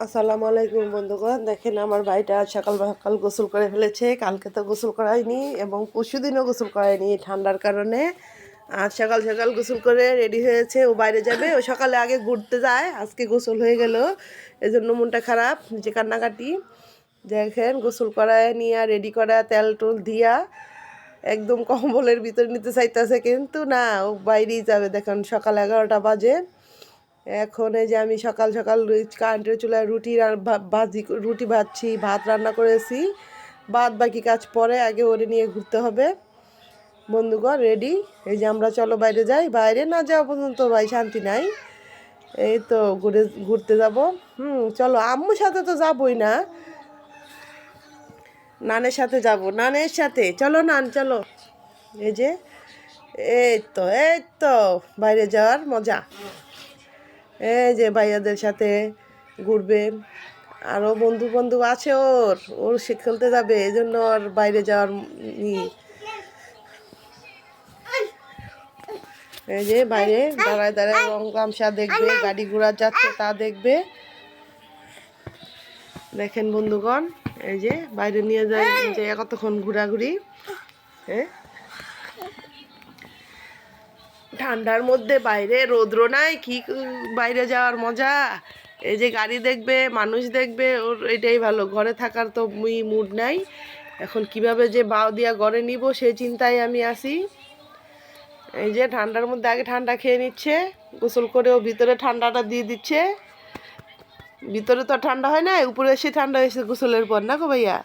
আসসালামু আলাইকুম বন্ধুগণ, দেখেন আমার ভাইটা সকাল সকাল গোসল করে ফেলেছে। কালকে তো গোসল করায়নি এবং পরশুদিনও গোসল করায়নি ঠান্ডার কারণে। আজ সকাল সকাল গোসল করে রেডি হয়েছে, ও বাইরে যাবে। ও সকালে আগে ঘুরতে যায়, আজকে গোসল হয়ে গেল, এজন্য মনটা খারাপ, যে কান্নাকাটি। দেখেন গোসল করায় নিয়ে রেডি করা, তেল টুল দিয়া একদম কম্বলের ভিতরে নিতে চাইতেছে, কিন্তু না, ও বাইরেই যাবে। দেখেন সকাল 11টা বাজে। এখন এই যে আমি সকাল সকাল কারেন্টের চুলায় রুটি ভাজছি, ভাত রান্না করেছি। বাদ বাকি কাজ পরে, আগে ওরে নিয়ে ঘুরতে হবে। বন্ধুগণ রেডি, এই যে আমরা চলো বাইরে যাই। বাইরে না যাওয়া পর্যন্ত ভাই শান্তি নাই। এই তো ঘুরতে যাব। চলো, আম্মুর সাথে তো যাবই না, নানের সাথে যাব, নানের সাথে। চলো নান, চলো। এই যে এই তো বাইরে যাওয়ার মজা। এই যে ভাইয়াদের সাথে ঘুরবে, আরও বন্ধু বন্ধু আছে ওর সে খেলতে যাবে, এই জন্য আর বাইরে যাওয়ার এই যে বাইরে দাঁড়ায় দাঁড়ায় রং তামসা দেখবে, গাড়ি ঘোড়া যাচ্ছে তা দেখবে। দেখেন বন্ধুগণ, এই যে বাইরে নিয়ে যায় যে কতক্ষণ ঘোরাঘুরি। হ্যাঁ, ঠান্ডার মধ্যে বাইরে রৌদ্র নাই, কি বাইরে যাওয়ার মজা। এই যে গাড়ি দেখবে, মানুষ দেখবে, ওর এটাই ভালো। ঘরে থাকার তো মুড নাই। এখন কিভাবে যে বাও দিয়া ঘরে নিব সেই চিন্তায় আমি আছি। এই যে ঠান্ডার মধ্যে আগে ঠান্ডা খেয়ে নিচ্ছে, গোসল করেও ভিতরে ঠান্ডাটা দিয়ে দিচ্ছে। ভিতরে তো ঠান্ডা হয় না, উপরে এসে ঠান্ডা হয়েছে গোসলের পর, না গো ভাইয়া?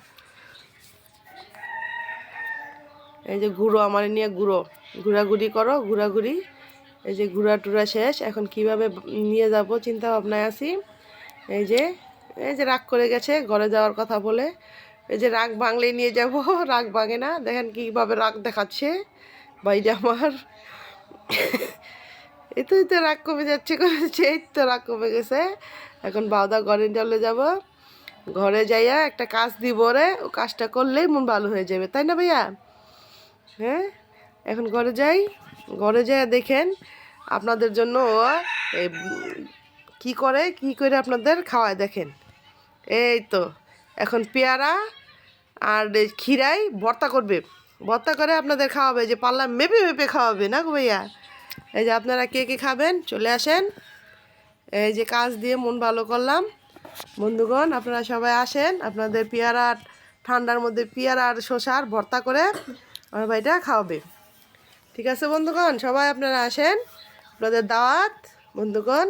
এই যে ঘুরো, আমার নিয়ে ঘুরো, ঘোরাঘুরি করো, ঘোরাঘুরি। এই যে ঘোরা টুরা শেষ, এখন কিভাবে নিয়ে যাব চিন্তা ভাবনায় আছি। এই যে রাগ করে গেছে ঘরে যাওয়ার কথা বলে। এই যে রাগ ভাঙলেই নিয়ে যাব, রাগ ভাঙে না। দেখেন কীভাবে রাগ দেখাচ্ছে ভাইটা আমার। এই তো রাগ কমে যাচ্ছে, এই তো রাগ কমে গেছে। এখন বাউদা ঘরে চলে যাব। ঘরে যাইয়া একটা কাজ দিব রে, ও কাজটা করলেই মন ভালো হয়ে যাবে, তাই না ভাইয়া? হ্যাঁ, এখন ঘরে যাই। ঘরে যাই, দেখেন আপনাদের জন্য এই কী করে আপনাদের খাওয়ায়। দেখেন এই তো এখন পেয়ারা আর ক্ষীরাই ভর্তা করবে, ভর্তা করে আপনাদের খাওয়াবে, যে পাল্লা মেপে মেপে খাওয়াবে, না গো ভাইয়া? এই যে আপনারা কে কে খাবেন চলে আসেন। এই যে কাজ দিয়ে মন ভালো করলাম। বন্ধুগণ আপনারা সবাই আসেন, আপনাদের পেয়ারা, ঠান্ডার মধ্যে পেয়ারা আর শসার ভর্তা করে আমার ভাইটা খাওয়াবে। ঠিক আছে বন্ধুগণ, সবাই আপনারা আসেন, আপনাদের দাওয়াত বন্ধুগণ।